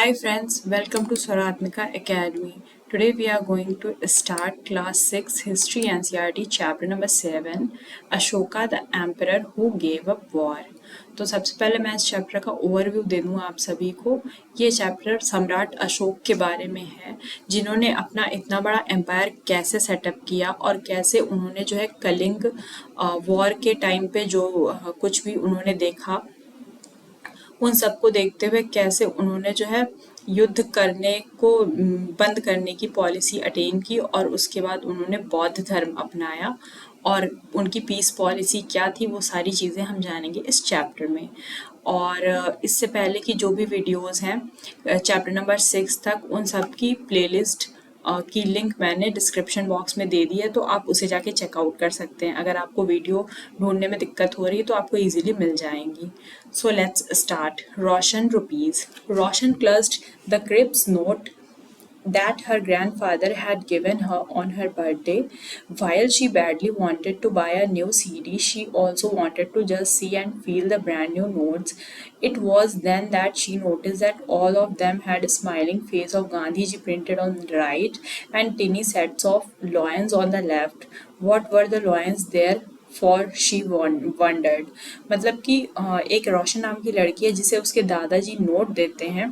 Hi friends, welcome to Swaratmika Academy. Today we are going to start class 6 History NCERT chapter number 7 Ashoka the Emperor who gave up war. तो सबसे पहले मैं इस chapter का overview दे दूँ आप सभी को। ये चैप्टर सम्राट अशोक के बारे में है, जिन्होंने अपना इतना बड़ा एम्पायर कैसे सेटअप किया और कैसे उन्होंने जो है कलिंग वॉर के टाइम पे जो कुछ भी उन्होंने देखा, उन सबको देखते हुए कैसे उन्होंने जो है युद्ध करने को बंद करने की पॉलिसी अटेन की और उसके बाद उन्होंने बौद्ध धर्म अपनाया और उनकी पीस पॉलिसी क्या थी वो सारी चीज़ें हम जानेंगे इस चैप्टर में। और इससे पहले की जो भी वीडियोस हैं चैप्टर नंबर 6 तक, उन सब की प्लेलिस्ट की लिंक मैंने डिस्क्रिप्शन बॉक्स में दे दी है, तो आप उसे जाके चेकआउट कर सकते हैं। अगर आपको वीडियो ढूंढने में दिक्कत हो रही है तो आपको इजीली मिल जाएंगी। So let's start. Roshan rupees. Roshan clasped the crisp note that her grandfather had given her on her birthday. While she badly wanted to buy a new CD, she also wanted to just see and feel the brand new notes. It was then that she noticed that all of them had a smiling face of Gandhiji printed on the right and tiny sets of lions on the left. What were the lions there for she wondered. मतलब कि एक रोशन नाम की लड़की है जिसे उसके दादाजी नोट देते हैं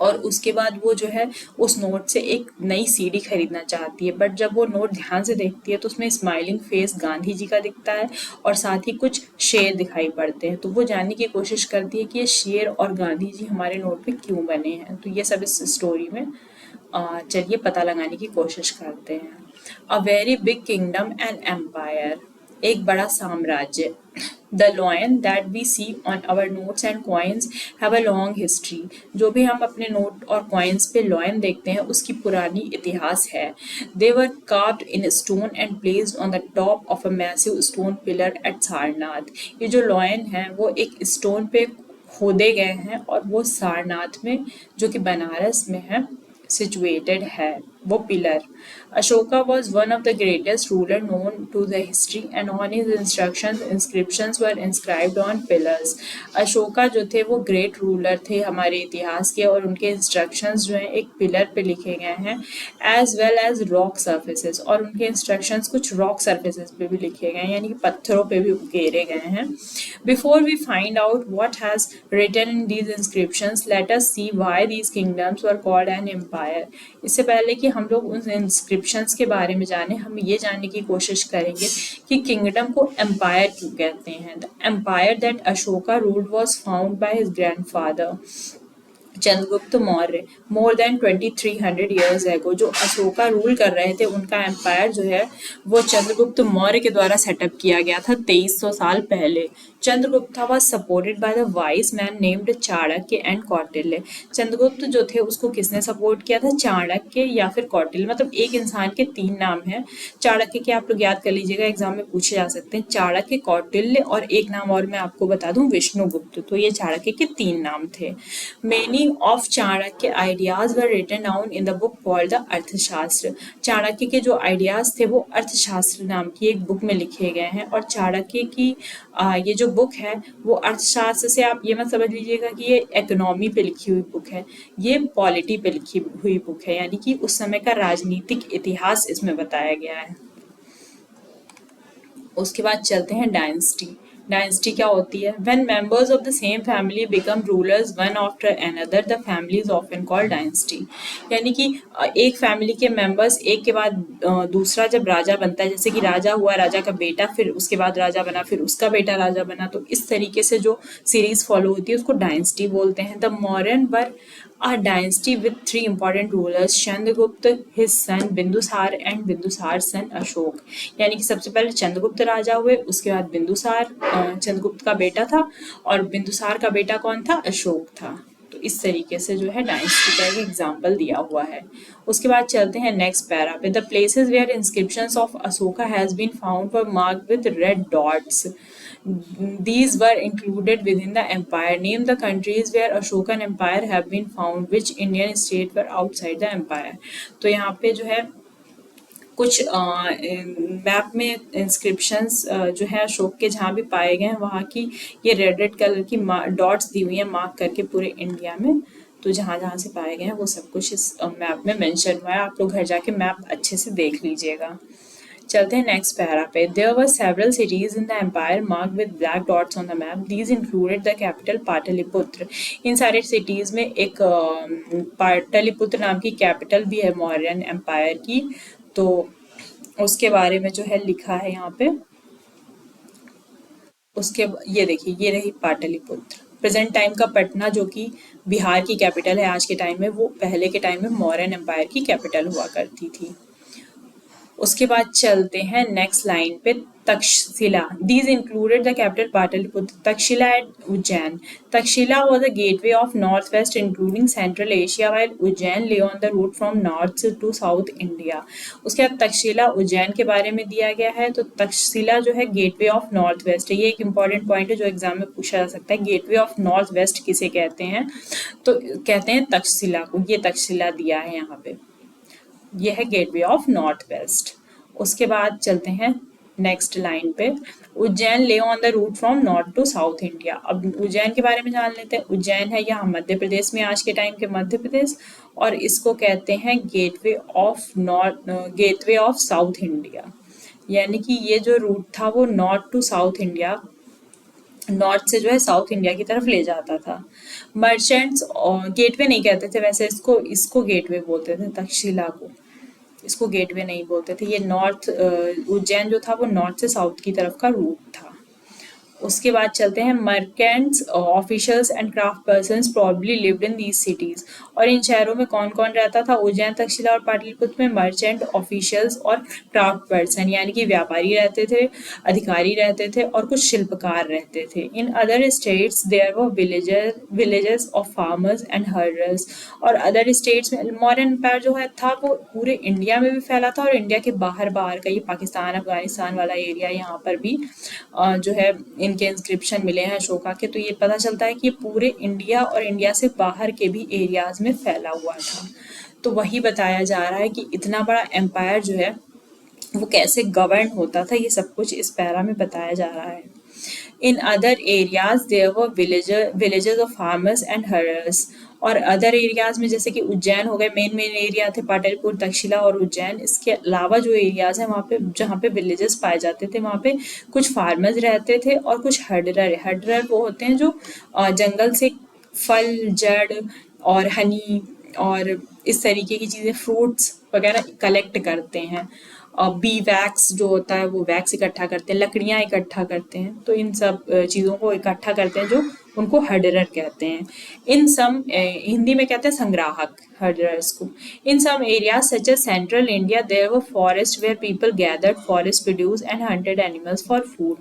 और उसके बाद वो जो है उस नोट से एक नई सीडी खरीदना चाहती है, बट जब वो नोट ध्यान से देखती है तो उसमें स्माइलिंग फेस गांधी जी का दिखता है और साथ ही कुछ शेर दिखाई पड़ते हैं। तो वो जानने की कोशिश करती है कि ये शेर और गांधी जी हमारे नोट पे क्यों बने हैं। तो ये सब इस स्टोरी में चलिए पता लगाने की कोशिश करते हैं। A very big kingdom and empire, एक बड़ा साम्राज्य। The lion that we see on our notes and coins have a long history. जो भी हम अपने नोट और कॉइन्स पे लॉयन देखते हैं उसकी पुरानी इतिहास है। They were carved in stone and placed on the top of a massive stone pillar at Sarnath. ये जो लॉयन है वो एक स्टोन पे खोदे गए हैं और वो सारनाथ में, जो कि बनारस में है, situated है वो pillar. Ashoka was one of the greatest ruler known to the history and on his instructions inscriptions were inscribed on pillars. Ashoka जो थे वो ग्रेट रूलर थे हमारे इतिहास के और उनके इंस्ट्रक्शंस जो हैं एक पिलर पे लिखे गए हैं, as well as rock surfaces, और उनके इंस्ट्रक्शंस कुछ रॉक सर्फेसेस पे भी लिखे गए हैं यानी कि पत्थरों पे भी उकेरे गए हैं। Before we find out what has written in these inscriptions let us see why these kingdoms were called an empire. इससे पहले कि हम लोग उन इंस्क्रिप्शंस के बारे में जाने, हम ये जानने की कोशिश करेंगे कि किंगडम को एम्पायर क्यों कहते हैं। The empire that Ashoka ruled was found by his grandfather Chandragupta Maurya more than 2300 years ago. जो अशोका रूल कर रहे थे उनका एम्पायर जो है वो चंद्रगुप्त मौर्य के द्वारा सेटअप किया गया था 2300 साल पहले। Chandragupta was supported by the wise man named Chanakya and Kautilya. Chandragupta जो थे उसको किसने सपोर्ट किया था, चाणक्य या फिर कौटिल्य। मतलब एक इंसान के तीन नाम हैं। चाणक्य के आप लोग याद कर लीजिएगा, एग्जाम में पूछे जा सकते हैं। चाणक्य, कौटिल्य और एक नाम और मैं आपको बता दूं, विष्णुगुप्त। तो ये चाणक्य के तीन नाम थे। Many of Chanakya ideas were written down in the book called the अर्थशास्त्र। चाणक्य के जो आइडियाज थे वो अर्थशास्त्र नाम की एक बुक में लिखे गए हैं और चाणक्य की ये जो बुक है वो अर्थशास्त्र से आप ये मत समझ लीजिएगा कि ये इकोनॉमी पे लिखी हुई बुक है, ये पॉलिटी पे लिखी हुई बुक है, यानी कि उस समय का राजनीतिक इतिहास इसमें बताया गया है। उसके बाद चलते हैं डायनेस्टी। डायनेस्टी क्या होती है? When members of the same family become rulers one after another, the family is often called dynasty. यानी कि एक फैमिली के मेंबर्स एक के बाद दूसरा जब राजा बनता है, जैसे कि राजा हुआ, राजा का बेटा, फिर उसके बाद राजा बना, फिर उसका बेटा राजा बना, तो इस तरीके से जो सीरीज फॉलो होती है उसको डायनेस्टी बोलते हैं। The Mauryan were a dynasty with three important rulers, Chandragupta, his son Bindusara and Bindusara son Ashok. यानी कि सबसे पहले चंद्रगुप्त राजा हुए, उसके बाद बिंदुसार चंद्रगुप्त का बेटा था और बिंदुसार का बेटा कौन था, अशोक था। तो इस तरीके से जो है डायनेस्टी का एक एग्जाम्पल दिया हुआ है। उसके बाद चलते हैं नेक्स्ट पैरा पे। The places where inscriptions of Ashoka has been found were marked with red dots. These were included within the empire. Name the countries where Ashokan empire have been found. Which Indian state were outside the empire? तो यहाँ पे जो है कुछ map में inscriptions जो है अशोक के जहाँ भी पाए गए हैं वहाँ की ये रेड रेड कलर की डॉट्स दी हुई है मार्क करके पूरे इंडिया में। तो जहाँ जहाँ से पाए गए हैं वो सब कुछ इस मैप में मेंशन हुआ है। आप लोग घर जाके मैप अच्छे से देख लीजिएगा। चलते हैं नेक्स्ट पैरा पे। There were several cities in the empire marked with black dots on the map. These included the capital Pataliputra. इन सारे सिटीज में एक पाटलिपुत्र नाम की कैपिटल भी है मौर्यन एम्पायर की, तो उसके बारे में जो है लिखा है यहाँ पे। उसके ये देखिए, ये रही पाटलिपुत्र। प्रेजेंट टाइम का पटना जो कि बिहार की कैपिटल है आज के टाइम में, वो पहले के टाइम में मौर्यन एम्पायर की कैपिटल हुआ करती थी। उसके बाद चलते हैं नेक्स्ट लाइन पे, Taxila. These included the capital Pataliputra, Taxila at Ujjain. Taxila was a gateway of north west including central Asia, while Ujjain lay on the route from north to south India. उसके बाद तक्षशिला उज्जैन के बारे में दिया गया है। तो तक्षशिला जो है गेटवे ऑफ नॉर्थ वेस्ट है। ये एक इंपॉर्टेंट पॉइंट है जो एग्जाम में पूछा जा सकता है। गेटवे ऑफ नॉर्थ वेस्ट किसे कहते हैं? तो कहते हैं तक्षशिला को। ये तक्षशिला दिया है यहाँ पे, ये है गेटवे ऑफ नॉर्थ वेस्ट। उसके बाद चलते हैं नेक्स्ट लाइन पे, Ujjain lay on the route from north to south India. अब उज्जैन के बारे में जान लेते हैं। उज्जैन है यहाँ मध्य प्रदेश में, आज के टाइम के मध्य प्रदेश, और इसको कहते हैं gateway of north, gateway of south India. यानी कि ये जो रूट था वो north to south India, north से जो है साउथ इंडिया की तरफ ले जाता था। मर्चेंट्स गेटवे नहीं कहते थे वैसे, इसको गेटवे बोलते थे, तक्षशिला को। इसको गेटवे नहीं बोलते थे। ये नॉर्थ, उज्जैन जो था वो नॉर्थ से साउथ की तरफ का रूट था। उसके बाद चलते हैं, merchants officials and craft persons probably lived in these cities. और इन शहरों में कौन कौन रहता था? उज्जैन, तक्षशिला और पाटलिपुत्र में मर्चेंट, ऑफिशियल्स और क्राफ्ट पर्सन यानी कि व्यापारी रहते थे, अधिकारी रहते थे और कुछ शिल्पकार रहते थे। In other states there were villages of farmers and herders. और अदर स्टेट्स में मौर्यन एम्पायर जो है था वो पूरे इंडिया में भी फैला था और इंडिया के बाहर बाहर का, ये पाकिस्तान अफगानिस्तान वाला एरिया, यहाँ पर भी जो है इनके इंस्क्रिप्शन मिले हैं अशोका के। तो ये पता चलता है कि ये पूरे इंडिया और इंडिया से बाहर के भी एरियाज में फैला हुआ था। तो वही बताया जा रहा है कि इतना बड़ा एम्पायर जो है वो कैसे गवर्न होता था, ये सब कुछ इस पैरा में बताया जा रहा है। In other areas there were villages of farmers and herders. और अदर एरियाज में जैसे कि उज्जैन हो गए, मेन एरिया थे पाटलिपुत्र, तक्षशिला और उज्जैन। इसके अलावा जो एरियाज हैं वहाँ पे, जहाँ पे विलेजेस पाए जाते थे, वहाँ पे कुछ फार्मर्स रहते थे और कुछ हर्डरर। हर्डरर वो होते हैं जो जंगल से फल, जड़ और हनी और इस तरीके की चीज़ें, फ्रूट्स वगैरह कलेक्ट करते हैं। बी वैक्स जो होता है वो वैक्स इकट्ठा करते हैं, लकड़ियाँ इकट्ठा करते हैं। तो इन सब चीज़ों को इकट्ठा करते हैं, जो उनको हर्डरर कहते हैं। इन सम हिंदी में कहते हैं संग्राहक, हर्डरर्स को। In some areas such as central India there were forest where people gathered forest produce and hunted animals for food.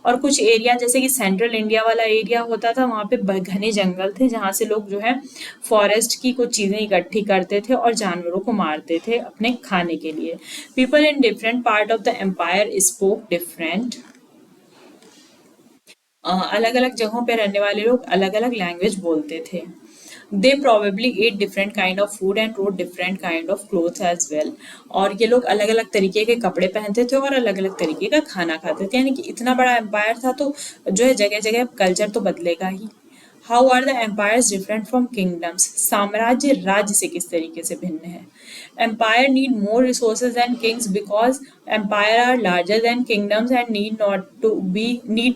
और कुछ एरिया जैसे कि सेंट्रल इंडिया वाला एरिया होता था, वहाँ पे घने जंगल थे जहाँ से लोग जो है फॉरेस्ट की कुछ चीज़ें इकट्ठी करते थे और जानवरों को मारते थे अपने खाने के लिए। People in different part of the empire spoke different. अलग अलग जगहों पे रहने वाले लोग अलग अलग लैंग्वेज बोलते थे। दे probably ate different kind of food and wore different kind of clothes as well। और ये लोग अलग अलग तरीके के कपड़े पहनते थे और अलग अलग तरीके का खाना खाते थे। यानी कि इतना बड़ा एम्पायर था तो जो है जगह जगह कल्चर तो बदलेगा ही। How are the empires different from kingdoms? साम्राज्य राज्य से किस तरीके से भिन्न है? Empire need more resources than kings because empire are larger than kingdoms and need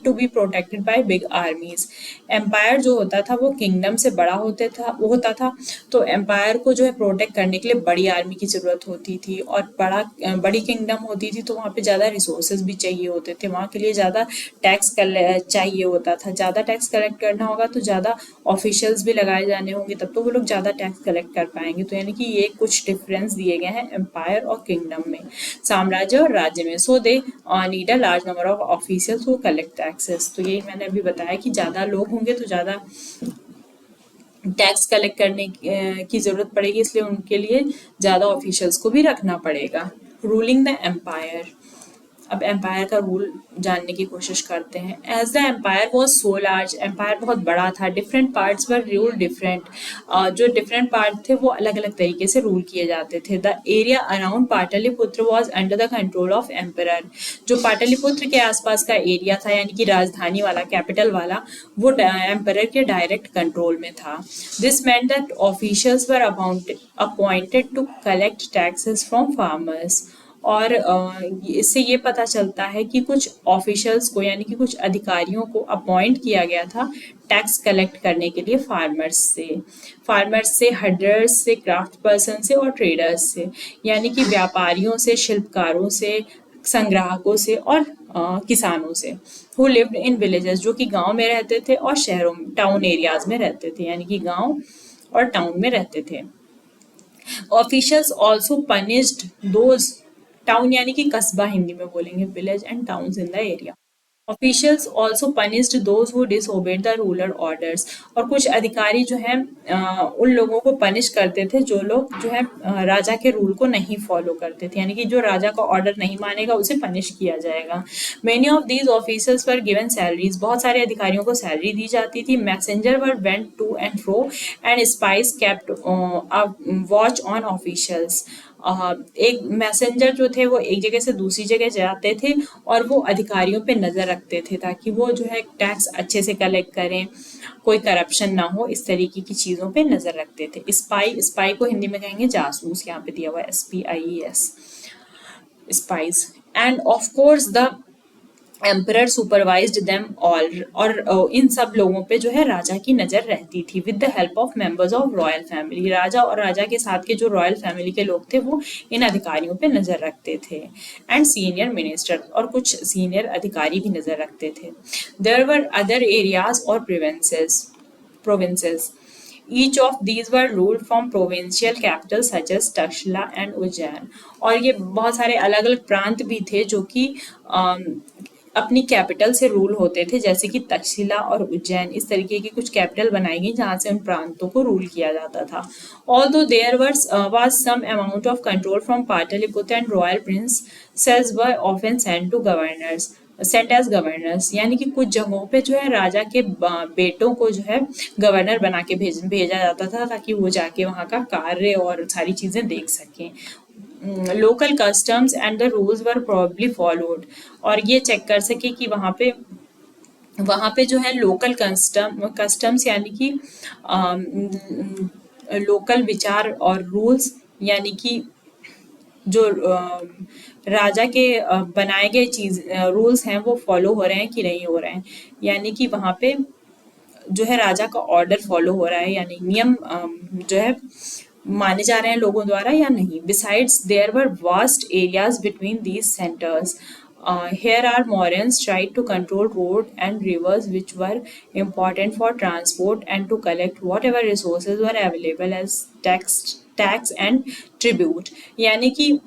to be protected by big armies. Empire जो होता था वो किंगडम से बड़ा होता था, तो एम्पायर को जो है प्रोटेक्ट करने के लिए बड़ी आर्मी की जरूरत होती थी। और बड़ी किंगडम होती थी तो वहाँ पे ज़्यादा रिसोर्सेज भी चाहिए होते थे, वहाँ के लिए ज़्यादा टैक्स चाहिए होता था। ज़्यादा टैक्स कलेक्ट करना होगा तो ज़्यादा ऑफिशियल्स भी लगाए जाने होंगे, तब तो वो लोग ज़्यादा टैक्स कलेक्ट कर पाएंगे। तो यानी कि ये कुछ डिफरेंस दिए गए हैं एम्पायर और किंगडम में, साम्राज्य और राज्य में। So they need a large number of officials who collect taxes. तो यही मैंने अभी बताया कि ज़्यादा लोग होंगे तो ज़्यादा टैक्स कलेक्ट करने की जरूरत पड़ेगी, इसलिए उनके लिए ज़्यादा ऑफिशियल्स को भी रखना पड़ेगा। Ruling the empire. अब एम्पायर का रूल जानने की कोशिश करते हैं। As the empire was so large, empire बहुत बड़ा था, different parts were rule different, जो डिफरेंट पार्ट थे वो अलग अलग तरीके से रूल किए जाते थे। The area around Pataliputra was under the control of emperor, जो पाटलिपुत्र के आसपास का एरिया था यानी कि राजधानी वाला, कैपिटल वाला, वो एम्पर के डायरेक्ट कंट्रोल में था। This meant that officials were appointed to collect taxes from farmers, और इससे ये पता चलता है कि कुछ ऑफिशियल्स को यानी कि कुछ अधिकारियों को अपॉइंट किया गया था टैक्स कलेक्ट करने के लिए फार्मर्स से, हर्डर्स से, क्राफ्ट पर्सन से और ट्रेडर्स से, यानी कि व्यापारियों से, शिल्पकारों से, संग्राहकों से और किसानों से। हु लिव्ड इन विलेजेस, जो कि गांव में रहते थे और शहरों में, टाउन एरियाज में रहते थे, यानी कि गांव और टाउन में रहते थे। Officials also punished those, town यानी कि कस्बा हिंदी में बोलेंगे, village and towns in the area. Officials also punished those who disobeyed the ruler orders, और कुछ अधिकारी जो है उन लोगों को पनिश करते थे जो लोग जो है राजा के रूल को नहीं फॉलो करते थे, यानी कि जो राजा का ऑर्डर नहीं मानेगा उसे पनिश किया जाएगा। Many of these officers were given salaries, बहुत सारे अधिकारियों को सैलरी दी जाती थी। Messenger were went to and fro and spies kept watch on officials, एक मैसेंजर जो थे वो एक जगह से दूसरी जगह जाते थे और वो अधिकारियों पे नजर रखते थे ताकि वो जो है टैक्स अच्छे से कलेक्ट करें, कोई करप्शन ना हो, इस तरीके की चीजों पे नजर रखते थे। स्पाई को हिंदी में कहेंगे जासूस, यहाँ पे दिया हुआ है SPIES, spice. End of course the emperor supervised them all, और इन सब लोगों पे जो है राजा की नजर रहती थी। With the help of members of royal family, राजा और राजा के साथ के जो रॉयल फैमिली के लोग थे वो इन अधिकारियों पे नजर रखते थे। एंड सीनियर मिनिस्टर, और कुछ सीनियर अधिकारी भी नजर रखते थे। देयर वर अदर एरियाज और provinces, each of these were ruled from provincial capitals such as Takshila and Ujjain, और ये बहुत सारे अलग अलग प्रांत भी थे जो कि अपनी कैपिटल से रूल होते थे, जैसे कि तक्षशिला और उज्जैन, इस तरीके की कुछ कैपिटल बनाई गई जहाँ से उन प्रांतों को रूल किया जाता था। Although there was some amount of control from Pataliputra and royal princes were often sent as governors, यानी कि कुछ जगहों पे जो है राजा के बेटों को जो है गवर्नर बना के भेजा जाता था ताकि वो जाके वहाँ का कार्य और सारी चीजें देख सकें। Local customs and the rules were probably followed, और ये चेक कर सके कि वहाँ पे जो है लोकल कस्टम्स यानी कि लोकल विचार और रूल्स, यानी कि जो राजा के बनाए गए रूल्स हैं वो फॉलो हो रहे हैं कि नहीं हो रहे हैं, यानी कि वहाँ पे जो है राजा का ऑर्डर फॉलो हो रहा है, यानी नियम जो है माने जा रहे हैं लोगों द्वारा या नहीं। Besides there were vast areas between these centres, here our Mauryaans tried to control road and rivers which were important for transport and to collect whatever resources were available as tax and tribute, यानी कि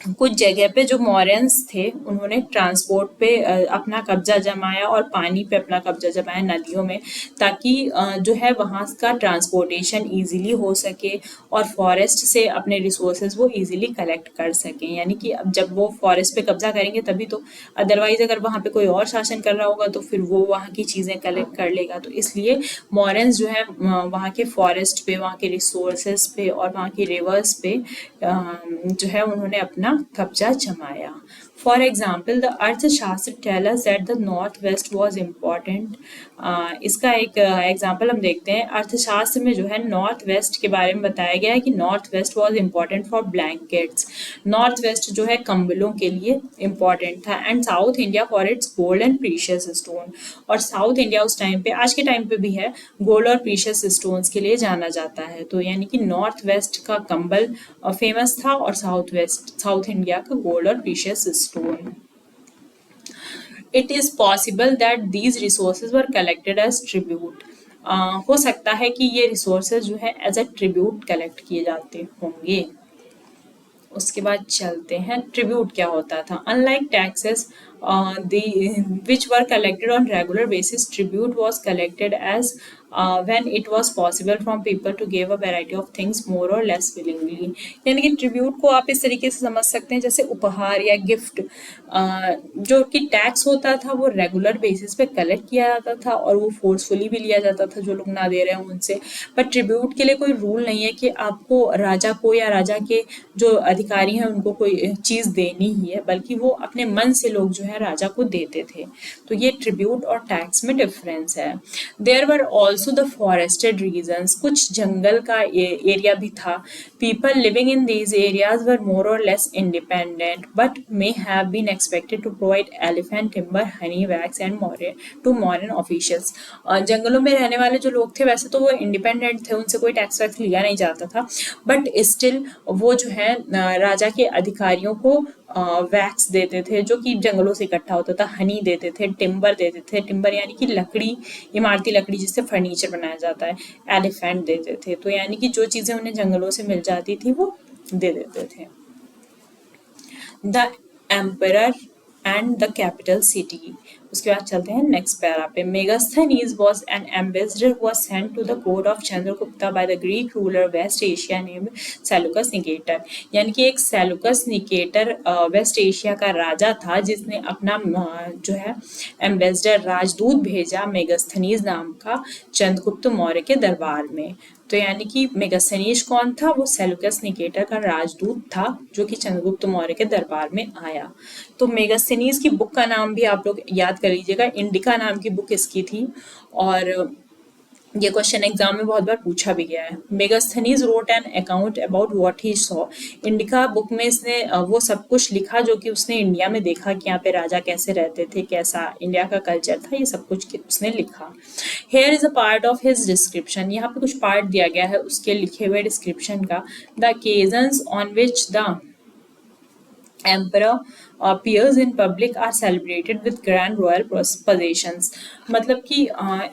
कुछ जगह पे जो मौर्यंस थे उन्होंने transport पे अपना कब्जा जमाया और पानी पे अपना कब्जा जमाया, नदियों में, ताकि जो है वहाँ का ट्रांसपोर्टेशन इजीली हो सके और फॉरेस्ट से अपने रिसोर्सेज वो इजीली कलेक्ट कर सकें। यानी कि अब जब वो फॉरेस्ट पे कब्जा करेंगे तभी तो, अदरवाइज अगर वहाँ पे कोई और शासन कर रहा होगा तो फिर वो वहाँ की चीज़ें कलेक्ट कर लेगा। तो इसलिए मौर्यंस जो है वहाँ के फॉरेस्ट पे, वहाँ के रिसोर्सेज पे और वहाँ की रिवर्स पे जो है उन्होंने अपना कब्जा जमाया। For example the Arthashastra tell us that the north west was important, इसका एक एग्जाम्पल हम देखते हैं। अर्थशास्त्र में जो है नॉर्थ वेस्ट के बारे में बताया गया है कि north west was important for blankets, north west जो है कंबलों के लिए इम्पॉर्टेंट था। And south India for its gold and precious stone, और साउथ इंडिया उस टाइम पे, आज के टाइम पे भी है, गोल्ड और प्रीशियस स्टोन्स के लिए जाना जाता है। तो यानी कि नॉर्थ वेस्ट का कंबल फेमस था और साउथ इंडिया का गोल्ड और precious stone. It is possible that these resources were collected as tribute. हो सकता है कि ये रिसोर्सेज जो है एज अ ट्रिब्यूट कलेक्ट किए जाते होंगे। उसके बाद चलते हैं, ट्रिब्यूट क्या होता था। Unlike taxes which were collected on regular basis, tribute was collected as when it was possible from people to give a variety of things more or less willingly। यानी कि ट्रिब्यूट को आप इस तरीके से समझ सकते हैं जैसे उपहार या गिफ्ट, जो कि टैक्स होता था वो रेगुलर बेसिस पे कलेक्ट किया जाता था और वो फोर्सफुली भी लिया जाता था जो लोग ना दे रहे हैं उनसे। पर ट्रिब्यूट के लिए कोई रूल नहीं है कि आपको राजा को या राजा के जो अधिकारी हैं उनको कोई चीज़ देनी ही है, बल्कि वो अपने मन से लोग जो है राजा को देते थे। तो ये ट्रिब्यूट और टैक्स में डिफरेंस है। There were also the forested regions, कुछ जंगल का एरिया भी था। People living in these areas were more or less independent but may have been expected to provide elephant timber, honey, wax and to modern officials. जंगलों में रहने वाले जो लोग थे वैसे तो वो इंडिपेंडेंट थे, उनसे कोई टैक्स वैक्स लिया नहीं जाता था, बट स्टिल वो जो है राजा के अधिकारियों को वैक्स देते थे जो कि जंगलों से इकट्ठा होता था, हनी देते थे, टिम्बर देते थे, टिम्बर यानी कि लकड़ी, इमारती लकड़ी जिससे फर्नीचर बनाया जाता है, एलिफेंट देते थे। तो यानी कि जो चीज़ें उन्हें जंगलों से मिल जाती थी वो दे देते थे। The emperor and the capital city. उसके बाद चलते हैं नेक्स्ट पैरा पे। Megasthenes was an ambassador who was sent to the court of Chandragupta by the Greek ruler west Asia named Seleucus Nicator. यानी कि एक सेलुकस निकेटर वेस्ट एशिया का राजा था जिसने अपना जो है एम्बेसडर राजदूत भेजा मेगास्थनीज नाम का चंद्रगुप्त मौर्य के दरबार में। तो यानी कि मेगास्थनीज कौन था? वो सेलुकस निकेटर का राजदूत था जो कि चंद्रगुप्त मौर्य के दरबार में आया। तो मेगास्थनीज की बुक का नाम भी आप लोग याद कर लीजिएगा, इंडिका नाम की बुक इसकी थी और ये क्वेश्चन एग्जाम में बहुत बार पूछा भी गया है। Megasthenes wrote an account about what he saw. Indica book में इसने वो सब कुछ लिखा जो कि उसने इंडिया में देखा कि यहाँ पे राजा कैसे रहते थे, कैसा इंडिया का कल्चर था, ये सब कुछ उसने लिखा। Here is a part of his description. यहाँ पे कुछ पार्ट दिया गया है उसके लिखे हुए डिस्क्रिप्शन का। The occasions on which the emperor appears in public are celebrated with grand royal possessions। मतलब कि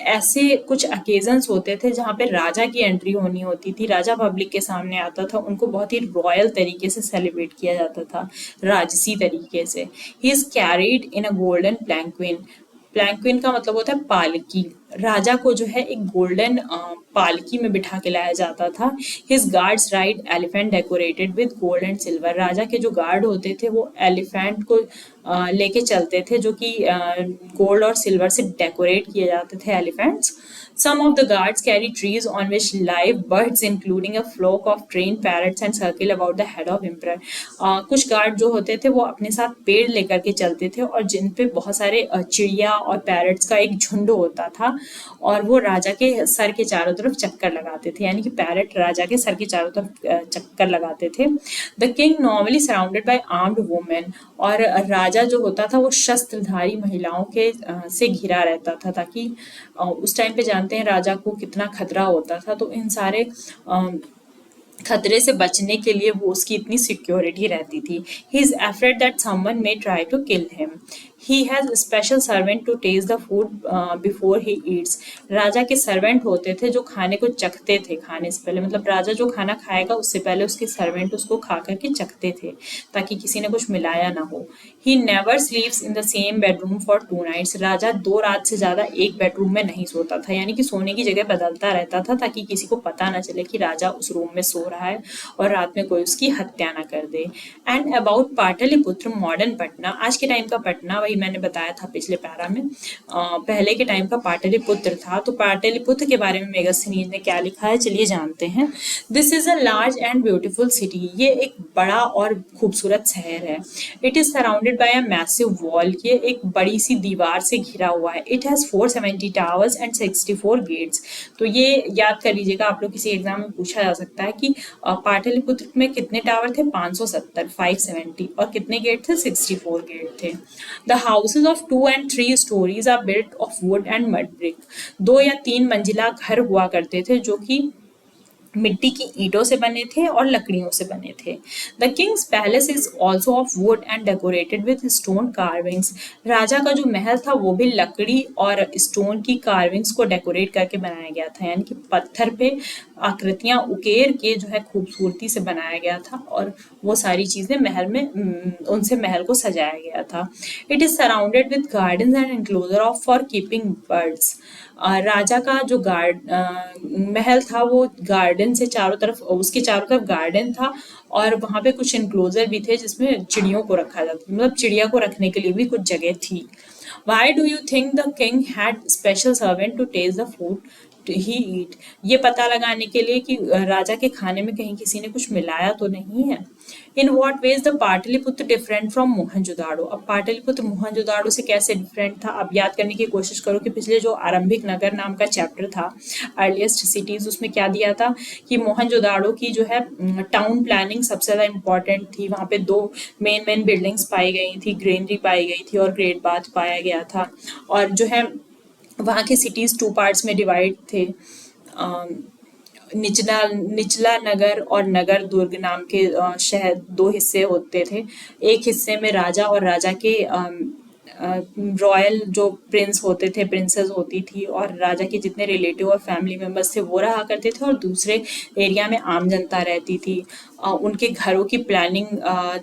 ऐसे कुछ occasions होते थे जहाँ पे राजा की एंट्री होनी होती थी, राजा पब्लिक के सामने आता था, उनको बहुत ही रॉयल तरीके से सेलिब्रेट किया जाता था, राजसी तरीके से। He is carried in a golden palanquin. Palanquin का मतलब होता है पालकी। राजा को जो है एक गोल्डन पालकी में बिठा के लाया जाता था। His guards ride elephant decorated with gold and silver. राजा के जो गार्ड होते थे वो एलिफेंट को लेके चलते थे जो कि गोल्ड और सिल्वर से डेकोरेट किए जाते थे elephants. Some of the guards carry trees on which live birds, including a flock of trained parrots, and circle about the head of emperor। कुछ गार्ड जो होते थे वो अपने साथ पेड़ लेकर के चलते थे और जिन पे बहुत सारे चिड़िया और पैरट्स का एक झुंड होता था और वो राजा के सर के चारों तरफ चक्कर लगाते थे। यानी कि पैरट राजा के सर के चारों तरफ चक्कर लगाते थे। The king normally surrounded by armed women. और राजा जो होता था वो शस्त्रधारी महिलाओं के से घिरा रहता था ताकि उस टाइम पे जानते हैं राजा को कितना खतरा होता था, तो इन सारे खतरे से बचने के लिए वो उसकी इतनी सिक्योरिटी रहती थी। He is afraid that someone may try to kill him. He has special servant to test the food before he eats. राजा के सर्वेंट होते थे जो खाने को चखते थे खाने से पहले, मतलब राजा जो खाना खाएगा उससे पहले उसके सर्वेंट उसको खा करके चखते थे ताकि किसी ने कुछ मिलाया ना हो। He never sleeps in the same bedroom for 2 nights. राजा 2 रात से ज्यादा एक बेडरूम में नहीं सोता था, यानी कि सोने की जगह बदलता रहता था ताकि किसी को पता ना चले कि राजा उस रूम में सो रहा है और रात में कोई उसकी हत्या ना कर दे। And about Pataliputra modern Patna. आज के टाइम का पटना वही मैंने बताया था पिछले पैरा में, पहले के टाइम का पाटलिपुत्र था। तो पाटलिपुत्र के बारे में मेगास्थनीज ने क्या लिखा है चलिए जानते हैं। This is a large and beautiful city. ये एक बड़ा और खूबसूरत शहर है। It is surrounded by a massive wall. ये एक बड़ी सी दीवार से घिरा हुआ है। It has 470 towers and 64 gates. तो ये याद कर लीजिएगा, आप लोग किसी एग्जाम में पूछा जा सकता है कि पाटलिपुत्र में कितने टावर थे? 570, 570, और कितने गेट थे? 64 गेट थे। The houses of 2 and 3 stories are built of wood and mud brick. 2 या 3 मंजिला घर हुआ करते थे जो कि मिट्टी की ईंटों से बने थे और लकड़ियों से बने थे। The king's palace is also of wood and decorated with stone carvings. राजा का जो महल था वो भी लकड़ी और स्टोन की कार्विंग्स को डेकोरेट करके बनाया गया था, यानी कि पत्थर पे आकृतियां उकेर के जो है खूबसूरती से बनाया गया था और वो सारी चीजें महल में उनसे महल को सजाया गया था। It is surrounded with gardens and enclosure of for keeping birds. राजा का जो महल था वो गार्डन से चारों तरफ, उसके चारों तरफ गार्डन था और वहां पे कुछ इंक्लोजर भी थे जिसमें चिड़ियों को रखा जाता, मतलब चिड़िया को रखने के लिए भी कुछ जगह थी। Why do you think the king had special servant to taste the food he eat? ये पता लगाने के लिए कि राजा के खाने में कहीं किसी ने कुछ मिलाया तो नहीं है। In what ways the Pataliputra different from Mohenjodaro? अब पाटलिपुत्र मोहनजोदाड़ो से कैसे डिफरेंट था? अब याद करने की कोशिश करो कि पिछले जो आरंभिक नगर नाम का चैप्टर था, अर्लीस्ट सिटीज, उसमें क्या दिया था कि मोहनजोदाड़ो की जो है टाउन प्लानिंग सबसे ज्यादा इम्पोर्टेंट थी। वहां पे दो मेन बिल्डिंग्स पाई गई थी, ग्रेनरी पाई गई थी और ग्रेट बाथ पाया गया था। और जो है वहाँ के सिटीज 2 पार्ट्स में डिवाइड थे, निचला नगर और नगर दुर्ग नाम के शहर 2 हिस्से होते थे। एक हिस्से में राजा और राजा के रॉयल जो प्रिंस होते थे, प्रिंसेस होती थी और राजा के जितने रिलेटिव और फैमिली मेंबर्स थे वो रहा करते थे, और दूसरे एरिया में आम जनता रहती थी। उनके घरों की प्लानिंग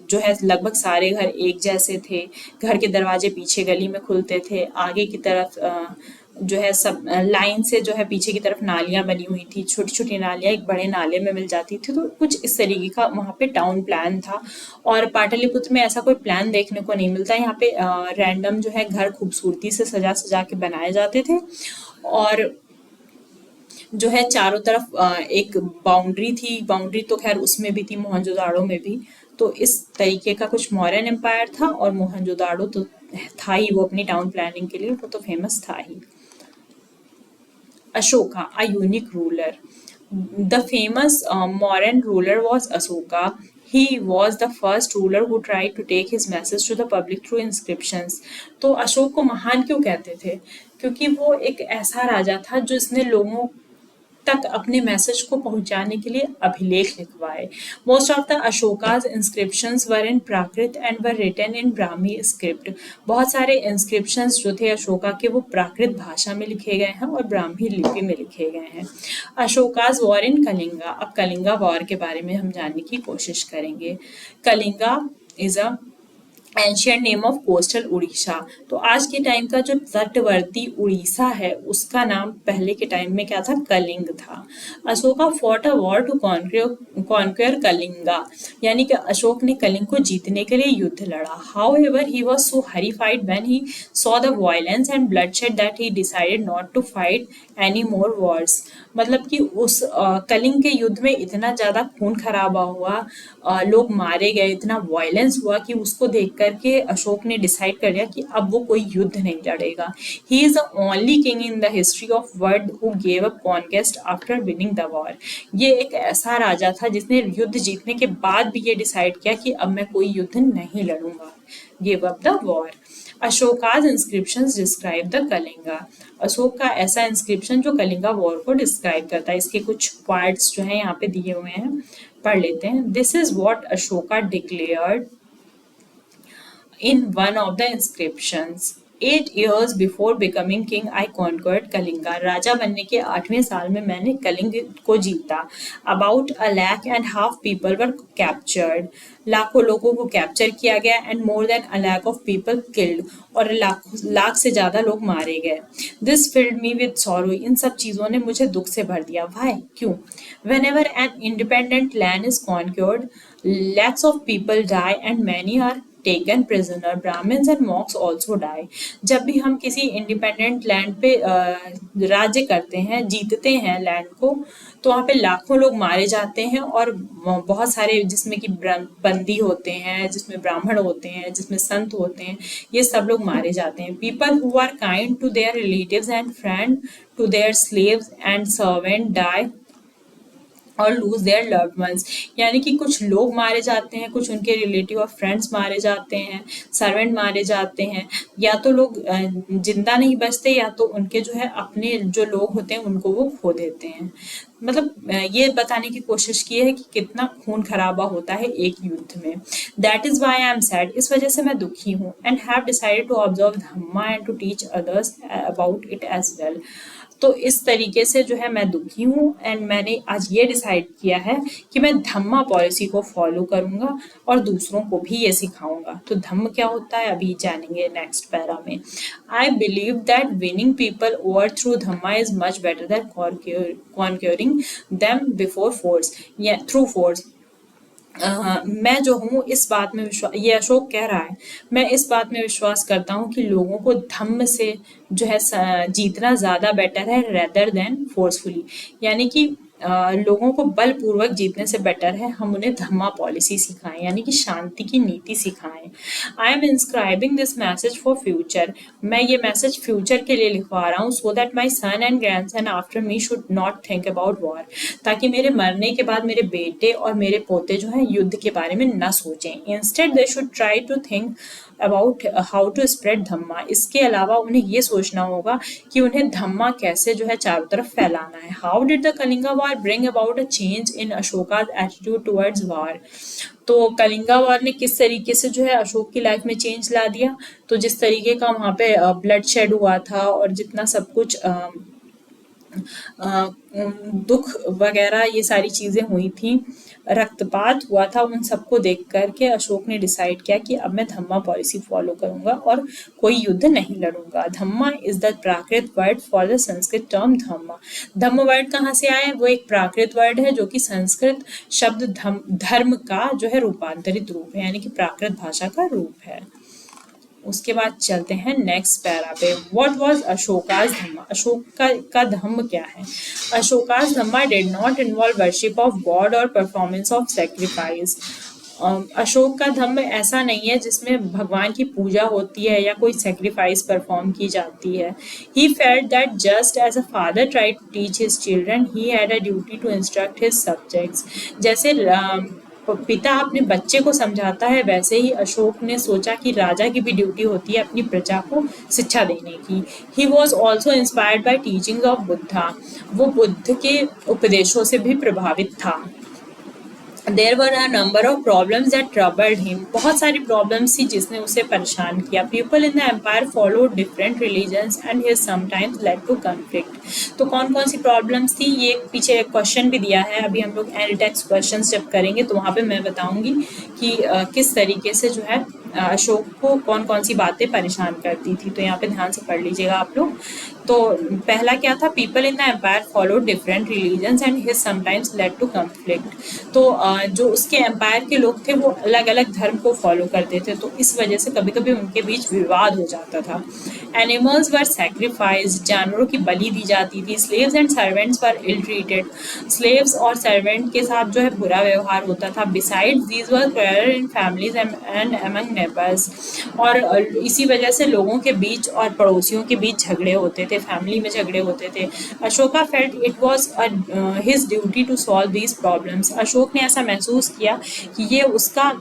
जो है लगभग सारे घर एक जैसे थे। घर के दरवाजे पीछे गली में खुलते थे, आगे की तरफ जो है सब लाइन से जो है पीछे की तरफ नालियां बनी हुई थी, छोटी छोटी नालियां एक बड़े नाले में मिल जाती थी। तो कुछ इस तरीके का वहाँ पे टाउन प्लान था। और पाटलिपुत्र में ऐसा कोई प्लान देखने को नहीं मिलता। यहाँ पे रैंडम जो है घर खूबसूरती से सजा सजा के बनाए जाते थे, और जो है चारों तरफ एक बाउंड्री थी। बाउंड्री तो खैर उसमें भी थी, मोहनजोदाड़ो में भी। तो इस तरीके का कुछ मौर्यन एम्पायर था, और मोहनजोदाड़ो तो था ही वो अपनी टाउन प्लानिंग के लिए, वो तो फेमस था ही। Ashoka, a unique ruler. The famous Mauryan ruler was Ashoka. He was the first ruler who tried to take his message to the public through inscriptions. तो अशोक को महान क्यों कहते थे? क्योंकि वो एक ऐसा राजा था जिसने लोगों तक अपने मैसेज को पहुंचाने के लिए अभिलेख लिखवाए। Most of the Ashoka's inscriptions were in Prakrit and were written in Brahmi script. बहुत सारे इंस्क्रिप्शंस जो थे अशोका के वो प्राकृत भाषा में लिखे गए हैं और ब्राह्मी लिपि में लिखे गए हैं। Ashoka's war in Kalinga. अब कलिंगा वॉर के बारे में हम जानने की कोशिश करेंगे। Kalinga is a ancient name of coastal Orissa. तो आज के टाइम का जो तटवर्ती उड़ीसा है उसका नाम पहले के टाइम में क्या था? कलिंग था। Ashoka fought a war to conquer Kalinga, यानी कि अशोक ने कलिंग को जीतने के लिए युद्ध लड़ा। However he was so horrified when he saw the violence and bloodshed that he decided not to fight any more wars. मतलब कि उस कलिंग के युद्ध में इतना ज्यादा खून खराबा हुआ, लोग मारे गए, इतना वायलेंस हुआ कि उसको देख करके अशोक ने डिसाइड कर लिया कि अब वो कोई युद्ध नहीं लड़ेगा। He is the only king in the history of world who gave up conquest after winning the war. ये एक ऐसा राजा था जिसने युद्ध जीतने के बाद भी ये डिसाइड किया कि अब मैं कोई युद्ध नहीं लड़ूंगा, give up the war. Ashoka's inscription describe the Kalinga. Ashok का ऐसा इंस्क्रिप्शन जो कलिंगा वॉर को डिस्क्राइब करता है। इसके कुछ पार्ट्स जो है यहाँ पे दिए हुए हैं, पढ़ लेते हैं। This is what Ashoka declared in one of the inscriptions. 8 years before becoming king, I conquered Kalinga. राजा बनने के 8वें साल में मैंने कलिंग को जीता। About 1.5 lakh people were captured. लाखों लोगों को कैप्चर किया गया, and more than 1 lakh of people killed. और लाख से ज्यादा लोग मारे गए। This filled me with sorrow. इन सब चीजों ने मुझे दुख से भर दिया। Why? क्यों? Whenever an independent land is conquered, lakhs of people die and many are taken prisoner. Brahmins and monks also die. जब भी हम किसी इंडिपेंडेंट लैंड पे राज्य करते हैं, जीतते हैं लैंड को, तो वहाँ पे लाखों लोग मारे जाते हैं, और बहुत सारे जिसमें कि बंदी होते हैं, जिसमें ब्राह्मण होते हैं, जिसमें संत होते हैं, ये सब लोग मारे जाते हैं। People who are kind to their relatives and friend to their slaves and servant die or lose their loved ones. यानी कि कुछ लोग मारे जाते हैं, कुछ उनके रिलेटिव और फ्रेंड्स मारे जाते हैं, सर्वेंट मारे जाते हैं, या तो लोग जिंदा नहीं बचते, या तो उनके जो है अपने जो लोग होते हैं उनको वो खो देते हैं। मतलब ये बताने की कोशिश की है कि कितना खून खराबा होता है एक युद्ध में। That is why I am sad. इस वजह से मैं दुखी हूँ। And have decided to observe dhamma and to teach others about it as well. तो इस तरीके से जो है मैं दुखी हूँ एंड मैंने आज ये डिसाइड किया है कि मैं धम्मा पॉलिसी को फॉलो करूंगा और दूसरों को भी ये सिखाऊंगा। तो धम्म क्या होता है अभी जानेंगे नेक्स्ट पैरा में। I believe that winning people over through dhamma is much better than conquering them before force या थ्रू फोर्स। मैं जो हूँ इस बात में विश्वास, ये अशोक कह रहा है, मैं इस बात में विश्वास करता हूँ कि लोगों को धम्म से जो है जीतना ज्यादा बेटर है रेदर देन फोर्सफुली। यानी कि लोगों को बलपूर्वक जीतने से बेटर है हम उन्हें धम्मा पॉलिसी सिखाएं, यानी कि शांति की नीति सिखाएं। I am inscribing this message for future, मैं ये मैसेज फ्यूचर के लिए लिखवा रहा हूँ, so that my son and grandson after me should not think about war, ताकि मेरे मरने के बाद मेरे बेटे और मेरे पोते जो है युद्ध के बारे में न सोचें। Instead they should try to think about how to spread dhamma. इसके अलावा उन्हें ये सोचना होगा कि उन्हें धम्मा कैसे जो है चारों तरफ फैलाना है। How did the Kalinga war bring about a change in Ashoka's attitude towards war. तो कलिंगा वॉर ने किस तरीके से जो है अशोक की लाइफ में चेंज ला दिया। तो जिस तरीके का वहाँ पे ब्लड शेड हुआ था और जितना सब कुछ दुख वगैरह ये सारी चीजें हुई थी, रक्तपात हुआ था, उन सबको देख करके अशोक ने डिसाइड किया कि अब मैं धम्मा पॉलिसी फॉलो करूंगा और कोई युद्ध नहीं लड़ूंगा। Dhamma is the Prakrit word for the Sanskrit term dhamma. Dhamma word कहाँ से आया है? वो एक प्राकृत वर्ड है जो कि संस्कृत शब्द धर्म का जो है रूपांतरित रूप है, यानी कि प्राकृत भाषा का रूप है। उसके बाद चलते हैं नेक्स्ट पैरा पे। What was Ashoka's dhamma? अशोक का धम्म क्या है? Ashoka's dhamma did not involve worship of god और परफॉर्मेंस ऑफ सेक्रीफाइस। अशोक का धम्म ऐसा नहीं है जिसमें भगवान की पूजा होती है या कोई सेक्रीफाइस परफॉर्म की जाती है। He felt that just as a father tried to teach his children he had a duty to instruct his subjects. जैसे पिता अपने बच्चे को समझाता है, वैसे ही अशोक ने सोचा कि राजा की भी ड्यूटी होती है अपनी प्रजा को शिक्षा देने की। He was also inspired by teaching of Buddha. वो बुद्ध के उपदेशों से भी प्रभावित था। There were a number of problems that troubled him. बहुत सारी problems थी जिसने उसे परेशान किया. People in the empire followed different religions and he sometimes led to conflict. तो कौन कौन सी problems थी ये पीछे एक क्वेश्चन भी दिया है. अभी हम लोग एनी टेक्स्ट क्वेश्चंस जब करेंगे तो वहाँ पे मैं बताऊंगी कि किस तरीके से जो है अशोक को कौन कौन सी बातें परेशान करती थी. तो यहाँ पे ध्यान से पढ़ लीजिएगा आप लोग. तो पहला क्या था? People in the empire follow different religions and his sometimes led to conflict. तो जो उसके एम्पायर के लोग थे वो अलग अलग धर्म को फॉलो करते थे, तो इस वजह से कभी कभी उनके बीच विवाद हो जाता था. एनिमल्स वर सैक्रिफाइस्ड, जानवरों की बलि दी जाती थी. Slaves and servants were ill treated, slaves और सर्वेंट के साथ जो है बुरा व्यवहार होता था. Besides these were cruel in families and among neighbours, और इसी वजह से लोगों के बीच और पड़ोसियों के बीच झगड़े होते थे, फैमिली में झगड़े होते थे. Ashoka felt it was his duty to solve these problems. Ashok ने ऐसा महसूस किया कि ये उसका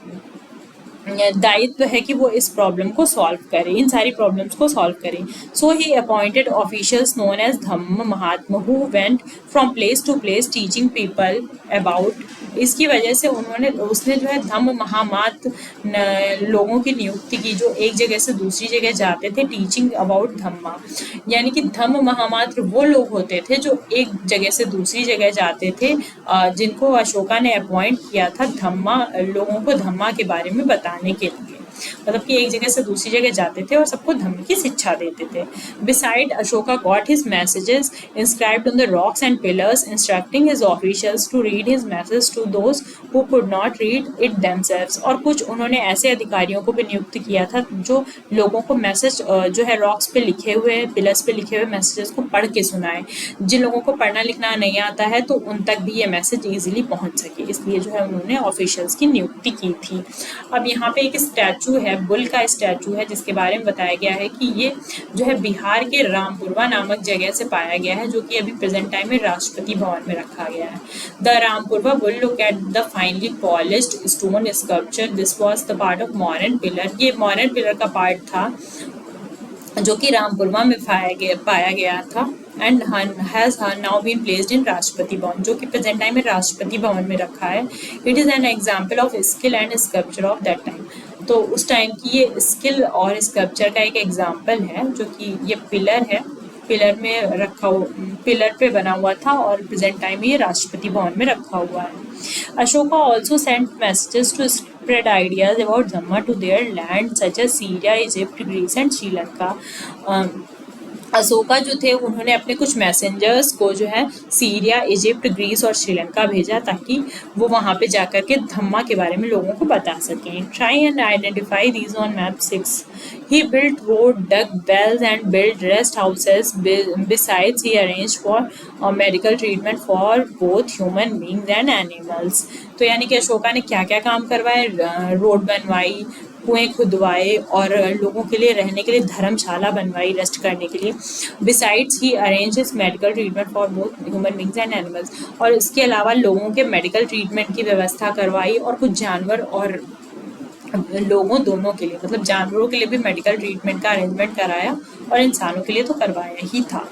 दायित्व है कि वो इस प्रॉब्लम को सॉल्व करे, इन सारी प्रॉब्लम्स को सॉल्व करे. So he appointed officials known as dhamma mahatma who went from place to place teaching people about. इसकी वजह से उसने जो है धम्म महामात्र लोगों की नियुक्ति की जो एक जगह से दूसरी जगह जाते थे, टीचिंग अबाउट धम्मा. यानी कि धम्म महामात्र वो लोग होते थे जो एक जगह से दूसरी जगह जाते थे, जिनको अशोका ने अपॉइंट किया था धम्मा, लोगों को धम्मा के बारे में बताने के लिए. मतलब कि एक जगह से दूसरी जगह जाते थे और सबको धम्म की शिक्षा देते थे. Beside Ashoka got his messages inscribed on the rocks and pillars, instructing his officials to read his message to those who could not read it themselves. और कुछ उन्होंने ऐसे अधिकारियों को भी नियुक्त किया था जो लोगों को मैसेज जो है रॉक्स पे लिखे हुए, पिलर्स पे लिखे हुए मैसेजेस को पढ़ के सुनाए. जिन लोगों को पढ़ना लिखना नहीं आता है तो उन तक भी ये मैसेज इजीली पहुंच सके, इसलिए जो है उन्होंने ऑफिशियल्स की नियुक्ति की थी. अब यहाँ पे एक स्टैचू है, बुल का स्टैचू है, जिसके बारे में बताया गया है कि ये जो है बिहार के रामपुरवा नामक जगह से पाया गया है, जो कि अभी प्रेजेंट टाइम में राष्ट्रपति भवन में रखा गया है. The Rampurwa bull look at the finally polished stone sculpture. This was the part of modern pillar. ये मॉडर्न पिलर का पार्ट था जो कि रामपुरवा में पाया गया था and has now been placed in Rashtrapati Bhavan, जो कि प्रेजेंट टाइम में राष्ट्रपति भवन में रखा है. It is an example of skill and sculpture of that time. तो उस टाइम की ये स्किल और स्कल्पचर का एक एग्जाम्पल है, जो कि ये पिलर है पिलर पे बना हुआ था और प्रेजेंट टाइम में ये राष्ट्रपति भवन में रखा हुआ है। Ashoka also sent messages to spread ideas about Dhamma to their land such as Syria, Egypt, Greece and Sri Lanka. Ashoka जो थे उन्होंने अपने कुछ मैसेंजर्स को जो है सीरिया, इजिप्ट, ग्रीस और श्रीलंका भेजा ताकि वो वहाँ पे जाकर के धम्मा के बारे में लोगों को बता सकें। Try and identify these on map 6. He built road, dug wells and built rest houses. Besides, he arranged for medical treatment for both human beings and animals. तो यानी कि अशोका ने क्या क्या काम करवाए, रोड बनवाई, कुएं खुदवाए और लोगों के लिए रहने के लिए धर्मशाला बनवाई रेस्ट करने के लिए। Besides he arranges medical treatment for both human beings and animals, और इसके अलावा लोगों के मेडिकल ट्रीटमेंट की व्यवस्था करवाई और कुछ जानवर और लोगों दोनों के लिए, मतलब जानवरों के लिए भी मेडिकल ट्रीटमेंट का अरेंजमेंट कराया और इंसानों के लिए तो करवाया ही था।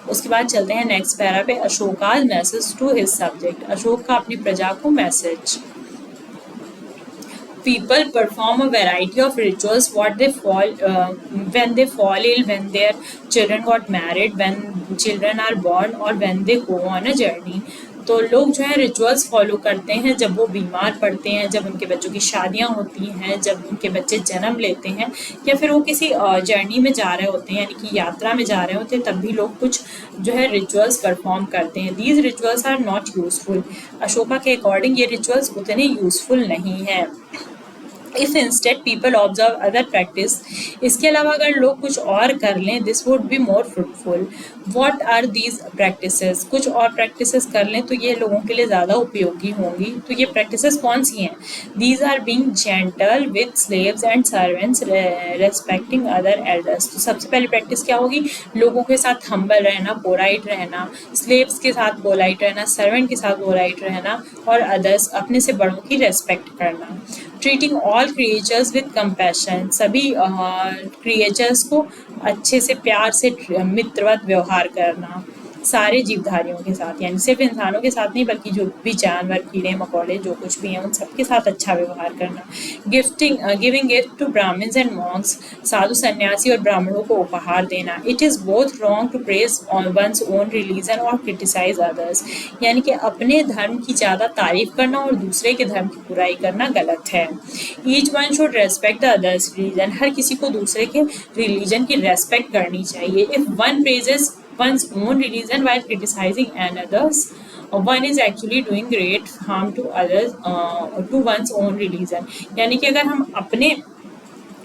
उसके बाद चलते हैं नेक्स्ट पैरा पे, Ashoka message to his subject. Ashok का अपनी प्रजा को मैसेज। People perform a variety of rituals when they fall ill, when their children got married, when children are born or when they go on a journey. तो लोग जो है रिचुअल्स फॉलो करते हैं जब वो बीमार पड़ते हैं, जब उनके बच्चों की शादियां होती हैं, जब उनके बच्चे जन्म लेते हैं, या फिर वो किसी जर्नी में जा रहे होते हैं, यानी कि यात्रा में जा रहे होते हैं, तब भी लोग कुछ जो है रिचुअल्स परफॉर्म करते हैं। These rituals are not useful. Ashoka के अकॉर्डिंग ये रिचुअल्स उतने यूजफुल नहीं है। If instead people observe other practice, इसके अलावा अगर लोग कुछ और कर लें, this would be more fruitful. What are these practices? कुछ और practices कर लें तो ये लोगों के लिए ज़्यादा उपयोगी होंगी। तो ये practices कौन सी हैं? These are being gentle with slaves and servants, respecting other elders. तो सबसे पहली practice क्या होगी? लोगों के साथ humble रहना, polite रहना, slaves के साथ polite रहना, servant के साथ polite रहना और others अपने से बड़ों की respect करना। Treating all creatures with compassion, सभी क्रिएचर्स को अच्छे से प्यार से मित्रवत व्यवहार करना, सारे जीवधारियों के साथ, यानी सिर्फ इंसानों के साथ नहीं बल्कि जो भी जानवर, कीड़े मकोड़े जो कुछ भी हैं उन सबके साथ अच्छा व्यवहार करना। Giving gift to Brahmans and monks, साधु सन्यासी और ब्राह्मणों को उपहार देना। It is both wrong to praise one's own religion और क्रिटिसाइज अदर्स, यानी कि अपने धर्म की ज़्यादा तारीफ करना और दूसरे के धर्म की बुराई करना गलत है। Each one should respect the others religion, हर किसी को दूसरे के रिलीजन की रेस्पेक्ट करनी चाहिए। If one praises one's own religion while criticizing another's, one is actually doing great harm to others, to one's own religion. यानी कि अगर हम अपने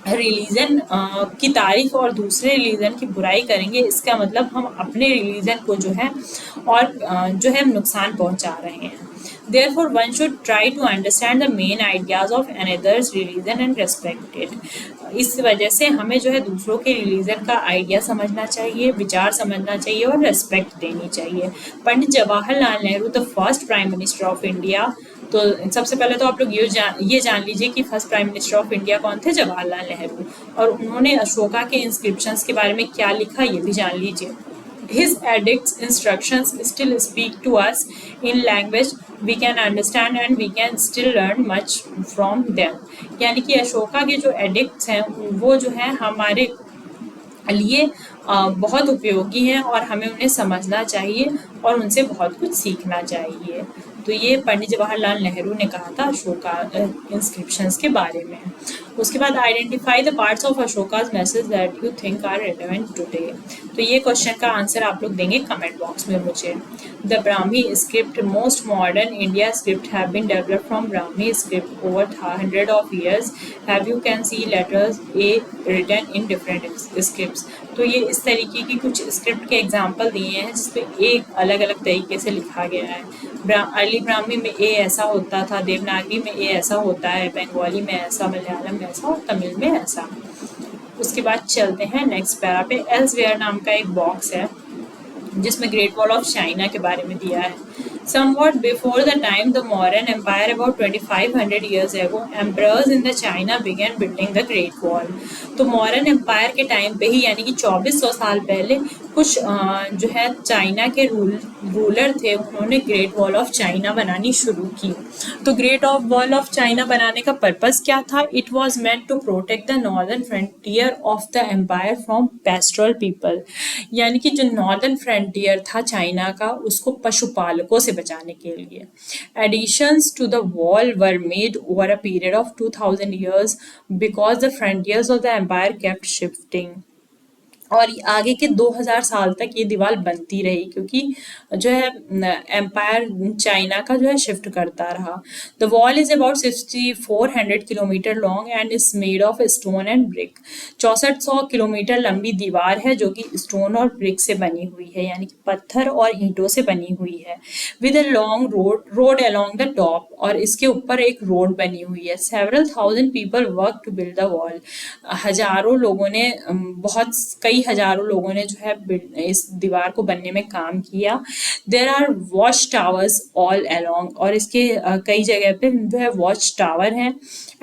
रिलीजन की तारीफ और दूसरे रिलीजन की बुराई करेंगे, इसका मतलब हम अपने रिलीजन को जो है और जो है नुकसान पहुंचा रहे हैं। Therefore, one should try to understand the main ideas of another's religion and respect it. इस वजह से हमें जो है दूसरों के रिलीजन का आइडिया समझना चाहिए, विचार समझना चाहिए और रेस्पेक्ट देनी चाहिए। Pandit Jawaharlal Nehru, the first prime minister of India. तो सबसे पहले तो आप लोग ये जान लीजिए कि first prime minister of India कौन थे? जवाहरलाल नेहरू। और उन्होंने अशोका के इंस्क्रिप्शंस के बारे में क्या लिखा ये भी जान लीजिए। His edicts, instructions still speak to us in language we can understand and we can still learn much from them. यानी कि अशोका के जो एडिक्ट्स हैं वो जो है हमारे लिए बहुत उपयोगी हैं और हमें उन्हें समझना चाहिए और उनसे बहुत कुछ सीखना चाहिए। तो ये पंडित जवाहरलाल नेहरू ने कहा था अशोका इंस्क्रिप्शंस के बारे में। उसके बाद identify the parts of Ashoka's message that you think are relevant today. तो ये क्वेश्चन का आंसर आप लोग देंगे कमेंट बॉक्स में मुझे। The Brahmi script, most modern India script have been developed from Brahmi script over 100 of years. Have you can see letters a written in different scripts. तो ये इस तरीके की कुछ स्क्रिप्ट के एग्जाम्पल दिए हैं जिसपे एक अलग अलग तरीके से लिखा गया है। अर्ली ब्राह्मी में ए ऐसा होता था, देवनागरी में ए ऐसा होता है, बंगाली में ऐसा, मलयालम में ऐसा और तमिल में ऐसा। उसके बाद चलते हैं नेक्स्ट पैरा पे। एल्सवेयर नाम का एक बॉक्स है जिसमें ग्रेट वॉल ऑफ चाइना के बारे में दिया है। Somewhat before the time the Mauryan Empire, about 2500 years ago, emperors in the China began building the Great Wall. तो मौर्यन एम्पायर के टाइम पे ही यानी कि 2400 साल पहले कुछ जो है चाइना के रूलर थे, उन्होंने ग्रेट वॉल ऑफ चाइना बनानी शुरू की। तो ग्रेट वॉल ऑफ चाइना बनाने का पर्पस क्या था? It was meant to protect the northern frontier of the empire from pastoral people, यानी कि जो नॉर्दर्न फ्रंटियर था चाइना का, उसको पशुपालकों से बचाने के लिए। Additions to the wall were made over a period of 2000 years because the frontiers of the empire kept shifting. और आगे के 2000 साल तक ये दीवार बनती रही, क्योंकि जो है एम्पायर चाइना का जो है शिफ्ट करता रहा। The wall is about 6400 kilometre long and is made of stone and brick. 6400 kilometre लंबी दीवार है जो कि स्टोन और ब्रिक से बनी हुई है, यानी कि पत्थर और ईंटों से बनी हुई है। With a long road along the top, और इसके ऊपर एक रोड बनी हुई है। Several thousand people work to build the wall. हजारों लोगों ने कई हजारों लोगों ने जो है इस दीवार को बनने में काम किया। There are watch towers all along, और इसके कई जगह पे जो है वॉच टावर हैं।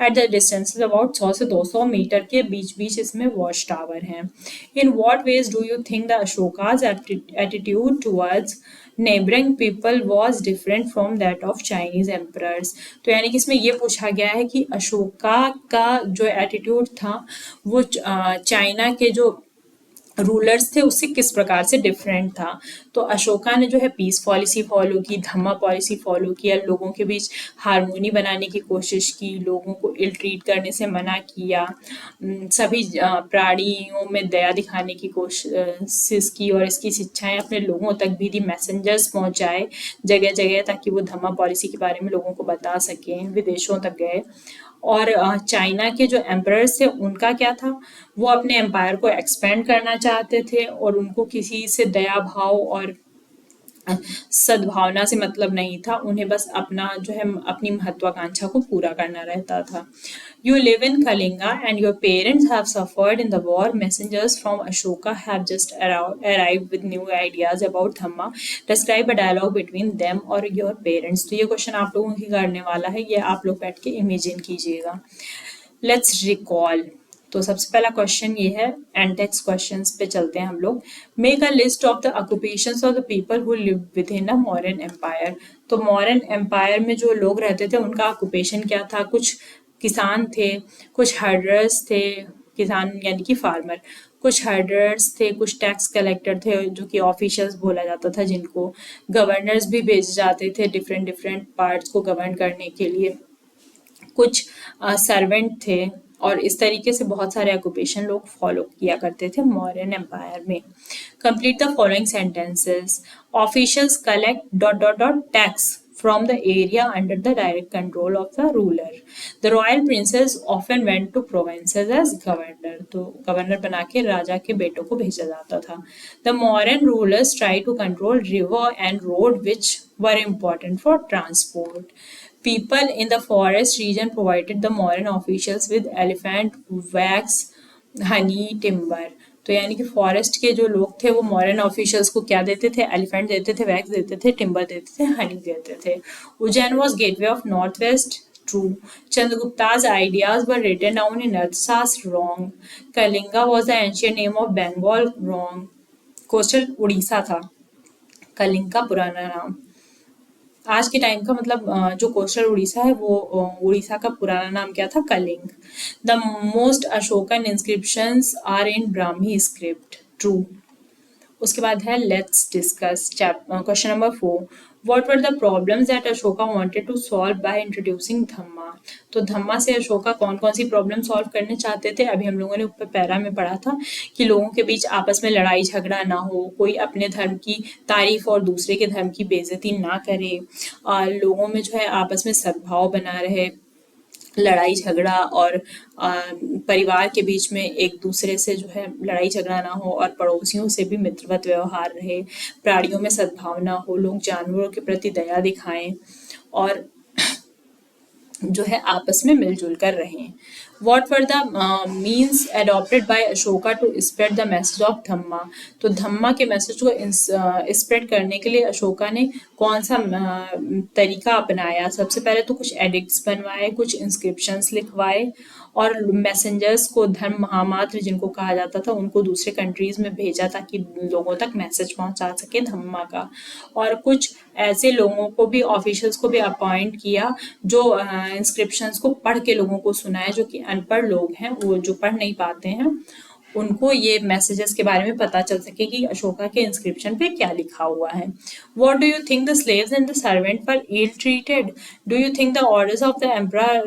एट द डिस्टेंस अबाउट 100 से 200 मीटर के बीच बीच इसमें वॉच टावर हैं। In what veg do you think the Ashoka's attitude towards neighbouring people was different from that of Chinese emperors? तो यानी कि इसमें ये पूछा गया है कि अशोका का जो एटीट्यूड था वो चाइना के जो रूलर्स थे उससे किस प्रकार से डिफरेंट था। तो अशोका ने जो है पीस पॉलिसी फॉलो की, धम्मा पॉलिसी फॉलो किया, लोगों के बीच हारमोनी बनाने की कोशिश की, लोगों को इल ट्रीट करने से मना किया, सभी प्राणियों में दया दिखाने की कोशिश की, और इसकी शिक्षाएं अपने लोगों तक भी दी, मैसेंजर्स पहुंचाए जगह जगह, ताकि वो धम्मा पॉलिसी के बारे में लोगों को बता सकें। विदेशों तक गए। और चाइना के जो एम्परर्स थे उनका क्या था? वो अपने एम्पायर को एक्सपेंड करना चाहते थे, और उनको किसी से दया भाव और सद्भावना से मतलब नहीं था। उन्हें बस अपना जो है अपनी महत्वाकांक्षा को पूरा करना रहता था। You live in Kalinga and your parents have suffered in the war. Messengers from Ashoka have just arrived with new ideas about Dhamma. Describe a dialogue between them or your parents. तो ये question आप लोगों की करने वाला है, ये आप लोग बैठ के इमेजिन कीजिएगा। Let's recall. तो सबसे पहला क्वेश्चन ये है, एंड टेक्स्ट क्वेश्चंस पे चलते हैं हम लोग। Make a list of the occupations of the people who live with in a Mauryan empire. तो मौर्यन एम्पायर में जो लोग रहते थे उनका ऑक्यूपेशन क्या था? कुछ किसान थे, कुछ हर्डर्स थे, किसान यानी कि फार्मर, कुछ हर्डर्स थे, कुछ टैक्स कलेक्टर थे जो कि ऑफिशियल्स बोला जाता था, जिनको गवर्नर्स भी भेजे जाते थे डिफरेंट डिफरेंट पार्ट्स को गवर्न करने के लिए, कुछ सर्वेंट थे, और इस तरीके से बहुत सारे ऑक्यूपेशन लोग फॉलो किया करते थे मौर्यन एम्पायर में। Complete the following sentences. Officials collect dot dot dot tax from the area under the direct control of the ruler. The royal princes often went to provinces as governor. तो governor बना के राजा के बेटों को भेजा जाता था। The Mauryan rulers tried to control river and road which were important for transport. People in the forest region provided the Mauryan officials with elephant wax, honey, timber. तो यानी कि फॉरेस्ट के जो लोग थे वो मॉडर्न ऑफिशियल्स को क्या देते थे? एलिफेंट देते थे, वैक्स देते थे, टिम्बर देते थे, हनी देते थे। Ujjain was gateway of north west. True. Chandragupta's ideas were written down in Arthashastra. wrong। Kalinga was the ancient name of Bengal। wrong। Coastal Orissa था कलिंग का पुराना नाम। आज के टाइम का मतलब जो कोस्टल उड़ीसा है वो उड़ीसा का पुराना नाम क्या था? Kalinga. The most Ashokan inscriptions are in Brahmi script. True. उसके बाद है let's discuss question number 4। What were the problems that Ashoka wanted to solve by introducing dhamma. तो धम्मा से अशोका कौन कौन सी प्रॉब्लम सॉल्व करने चाहते थे? अभी हम लोगों ने ऊपर पैरा में पढ़ा था कि लोगों के बीच आपस में लड़ाई झगड़ा ना हो, कोई अपने धर्म की तारीफ और दूसरे के धर्म की बेइज्जती ना करे, लोगों में जो है आपस में सद्भाव बना रहे, लड़ाई झगड़ा और परिवार के बीच में एक दूसरे से जो है लड़ाई झगड़ा ना हो, और पड़ोसियों से भी मित्रवत व्यवहार रहे, प्राणियों में सद्भावना हो, लोग जानवरों के प्रति दया दिखाएं और जो है आपस में मिलजुल कर रहें। What were the means adopted by Ashoka to spread the message of Dhamma? तो धम्मा के मैसेज को स्प्रेड करने के लिए अशोका ने कौन सा तरीका अपनाया? सबसे पहले तो कुछ एडिक्ट्स बनवाए, कुछ इंस्क्रिप्शंस लिखवाए और मैसेंजर्स को, धर्म महामात्र जिनको कहा जाता था, उनको दूसरे कंट्रीज में भेजा ताकि लोगों तक मैसेज पहुंचा सके धम्मा का। और कुछ ऐसे लोगों को भी, ऑफिशियल्स को भी अपॉइंट किया जो इंस्क्रिप्शंस को पढ़ के लोगों को सुनाए, जो कि अनपढ़ लोग हैं, वो जो पढ़ नहीं पाते हैं, उनको ये मैसेजेस के बारे में पता चल सके कि अशोका के इंस्क्रिप्शन पे क्या लिखा हुआ है। What do you think the slaves and the servant were ill treated? Do you think the orders of the emperor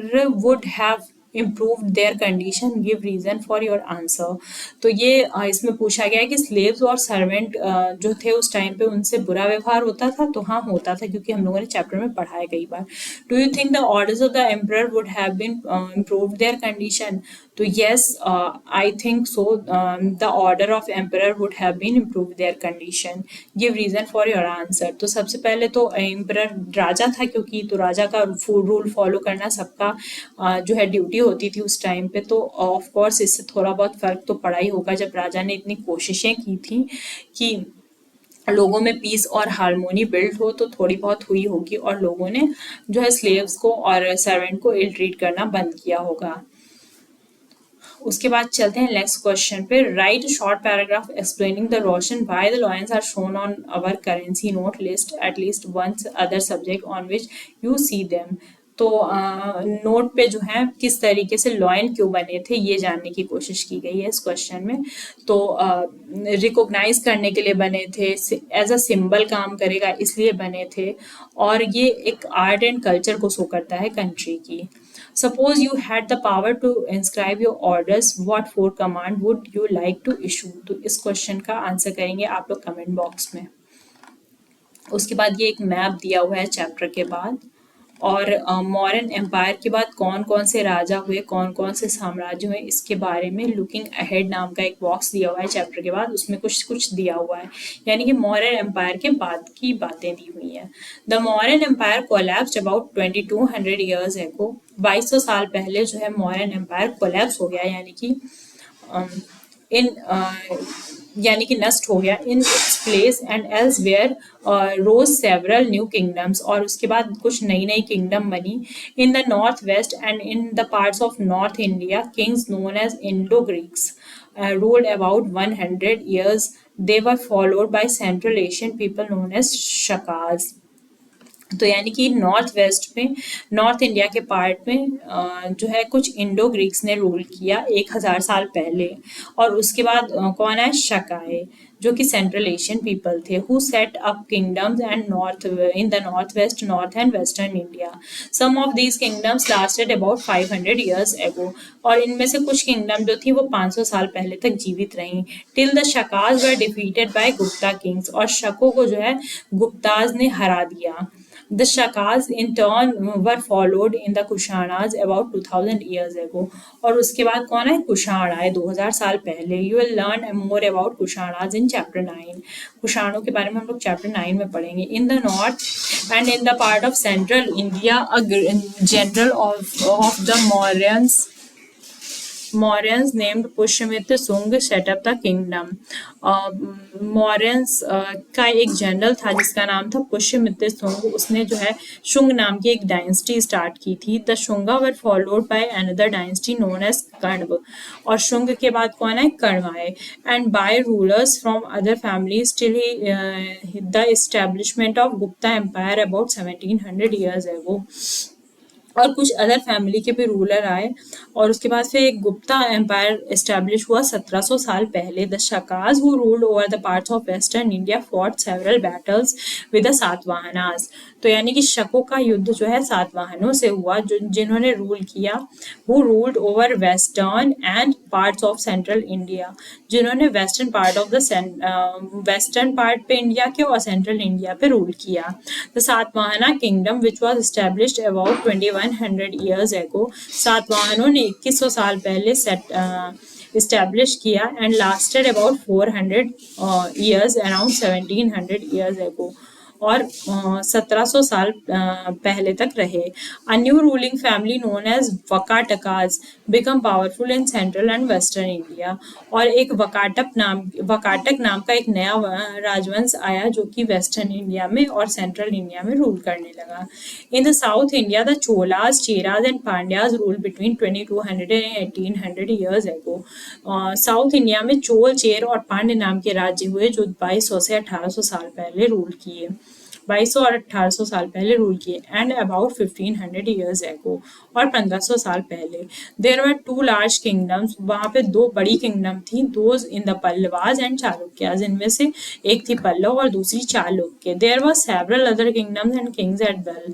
would have improved their condition? Give reason for your answer. तो ये इसमें पूछा गया है कि स्लेव्स और servant जो थे उस टाइम पे उनसे बुरा व्यवहार होता था? तो हाँ, होता था, क्योंकि हम लोगों ने चैप्टर में पढ़ा है कई बार। Do you think the orders of the emperor would have been improved their condition? तो yes, I think so. The order of emperor would have been improved their condition. Give reason for your answer. तो सबसे पहले तो emperor राजा था, क्योंकि तो राजा का rule follow करना सबका जो है ड्यूटी होती थी उस टाइम पे। तो ऑफ कोर्स इससे थोड़ा बहुत फर्क तो पड़ा ही होगा, जब राजा ने इतनी कोशिशें की थी कि लोगों में पीस और हारमोनी बिल्ड हो, तो थोड़ी बहुत हुई होगी और लोगों ने जो है स्लेव्स को और सर्वेंट को इल ट्रीट करना बंद किया होगा। उसके बाद चलते हैं नेक्स्ट क्वेश्चन पे। Write short paragraph explaining the reason why the lions are shown on our currency note list at least one other subject on which you see them. तो नोट पे जो है किस तरीके से लॉयन क्यों बने थे, ये जानने की कोशिश की गई है इस क्वेश्चन में। तो रिकॉग्नाइज करने के लिए बने थे, एज अ सिंबल काम करेगा इसलिए बने थे, और ये एक आर्ट एंड कल्चर को शो करता है कंट्री की। Suppose you had the power to inscribe your orders, what four command would you like to issue? तो इस क्वेश्चन का आंसर करेंगे आप लोग कमेंट बॉक्स में। उसके बाद ये एक मैप दिया हुआ है चैप्टर के बाद, और मौर्यन एम्पायर के बाद कौन कौन से राजा हुए, कौन कौन से साम्राज्य हुए, इसके बारे में लुकिंग अहेड नाम का एक बॉक्स दिया हुआ है चैप्टर के बाद, उसमें कुछ कुछ दिया हुआ है, यानी कि मौर्यन एम्पायर के बाद की बातें दी हुई हैं। The Mauryan empire collapsed about 2200 years ago. 2200 साल पहले जो है मौर्यन एम्पायर कोलैप्स हो गया, यानी कि नष्ट हो गया। In its place and elsewhere rose several new kingdoms, और उसके बाद कुछ नई नई किंगडम बनी। In the north west and in the parts of north India kings known as Indo Greeks ruled about 100 years. They were followed by Central Asian people known as Shakas. तो यानी कि नॉर्थ वेस्ट में, north India के part में जो है कुछ Indo Greeks ने रूल किया 1000 साल पहले, और उसके बाद कौन है? शकाए, जो कि सेंट्रल एशियन पीपल थे, who set up kingdoms and north in the north west, north and western India. Some of these kingdoms lasted about 500 years ago, और इनमें से कुछ किंगडम जो थी वो 500 साल पहले तक जीवित रहीं। Till the Shakas were defeated by Gupta kings, और शकों को जो है गुप्ताज ने हरा दिया। The Shakas in turn were followed in the Kushanas about 2000 years ago. और उसके बाद कौन है? कुषाण आए 2000 साल पहले। You will learn more about Kushanas in chapter 9. कुषाणों के बारे में हम लोग चैप्टर 9 में पढ़ेंगे। In the north and in the part of central India, a general of the Mauryans named Pushyamitra Sung set up the kingdom. Mauryans का एक general था जिसका नाम था पुष्यमित्र शुंग, उसने जो है शुंग नाम की एक डायनेस्टी स्टार्ट की थी। The Shunga were followed by another dynasty known as Kanva, और शुंग के बाद कौन है? कण्व आए, and by rulers from other families till the establishment of Gupta empire about 1700 years ago. और कुछ अदर फैमिली के भी रूलर आए, और उसके बाद फिर एक गुप्ता एम्पायर एस्टेब्लिश हुआ 1700 साल पहले। The Shakas who ruled over the parts of western India fought several battles with the Satavahanas. तो यानी कि शकों का युद्ध जो है सातवाहनों से हुआ, जो जिन्होंने रूल किया, who ruled over western and parts of central India, जिन्होंने वेस्टर्न पार्ट पे इंडिया के और सेंट्रल इंडिया पे रूल किया। The Satavahana kingdom which was established about 2100 years ago, सातवाहनों ने 2100 साल पहले एस्टेब्लिश किया, and lasted about 400 years around 1700 years ago. और 1700 साल पहले तक रहे। A new ruling family known as Vakatakas become powerful in central and western India. और एक वकाटक नाम का एक नया राजवंश आया जो कि वेस्टर्न इंडिया में और सेंट्रल इंडिया में रूल करने लगा। In the south India the Cholas, Cheras and Pandyas rule between 2200 and 1800 years ago. South India में चोल, चेर और पांड्य नाम के राज्य हुए जो 2200 से 1800 साल पहले रूल किए। 2200 और 1800 साल पहले रूल किए एंड अबाउट 1500 ईयर्स एगो, और 1500 साल पहले there were two large kingdoms, वहां पे दो बड़ी किंगडम थी, those in the Pallavas and Chalukyas, इनमें से एक थी पल्लव और दूसरी Chalukya. There were several other kingdoms and kings at well,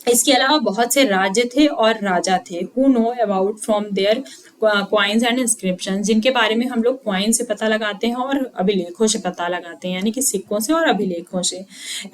इसके अलावा बहुत से राज्य थे और राजा थे। Who know about from their coins and inscription, जिनके बारे में हम लोग क्वाइन से पता लगाते हैं और अभिलेखों से पता लगाते हैं, यानी कि सिक्कों से और अभिलेखों से,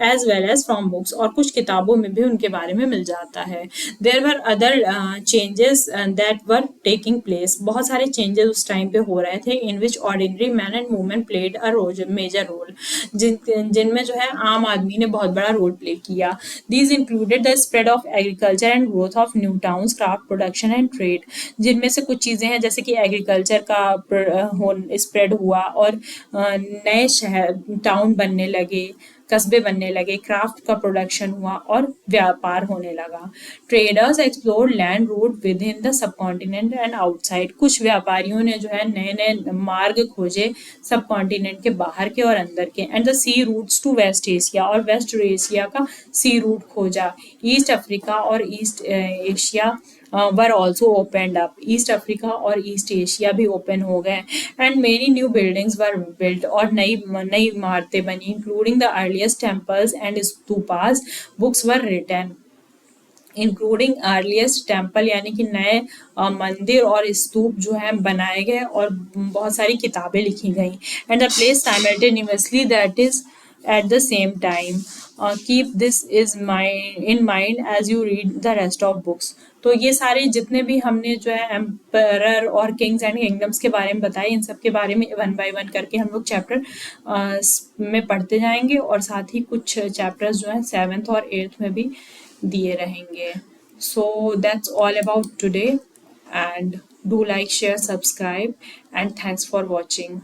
as well as from books, और कुछ किताबों में भी उनके बारे में मिल जाता है। There were other changes that were taking place, बहुत सारे चेंजेस उस टाइम पे हो रहे थे, in which ordinary man and women played a major role, जिनमें जो है आम आदमी ने बहुत बड़ा रोल प्ले किया। These included the spread of agriculture and growth of new towns, craft production and trade, जिनमें से कुछ चीजें हैं जैसे कि एग्रीकल्चर का स्प्रेड हुआ और नए शहर टाउन बनने लगे, कस्बे बनने लगे, क्राफ्ट का प्रोडक्शन हुआ और व्यापार होने लगा। Traders explore land route with in the sub continent and outside, कुछ व्यापारियों ने जो है नए नए मार्ग खोजे सब कॉन्टिनेंट के बाहर के और अंदर के। And the sea routes to west Asia, और वेस्ट एशिया का सी रूट खोजा। ईस्ट अफ्रीका और east Asia were also opened up, east Africa और ईस्ट एशिया भी ओपन हो गए। And many new buildings were built, और नई नई इमारतें बनी, including the earliest temples and stupas. Books were written including earliest temple, यानी कि नए मंदिर और स्तूप जो है बनाए गए और बहुत सारी किताबें लिखी गई। And the place simultaneously that is at the same time. Keep this is in mind as you read the rest of books. तो ये सारे जितने भी हमने जो है एम्परर और किंग्स एंड किंगडम्स के बारे में बताए, इन सब के बारे में वन बाय वन करके हम लोग चैप्टर में पढ़ते जाएंगे, और साथ ही कुछ चैप्टर्स जो हैं 7th और 8th में भी दिए रहेंगे। So that's all about today, and do like, share, subscribe, and thanks for watching.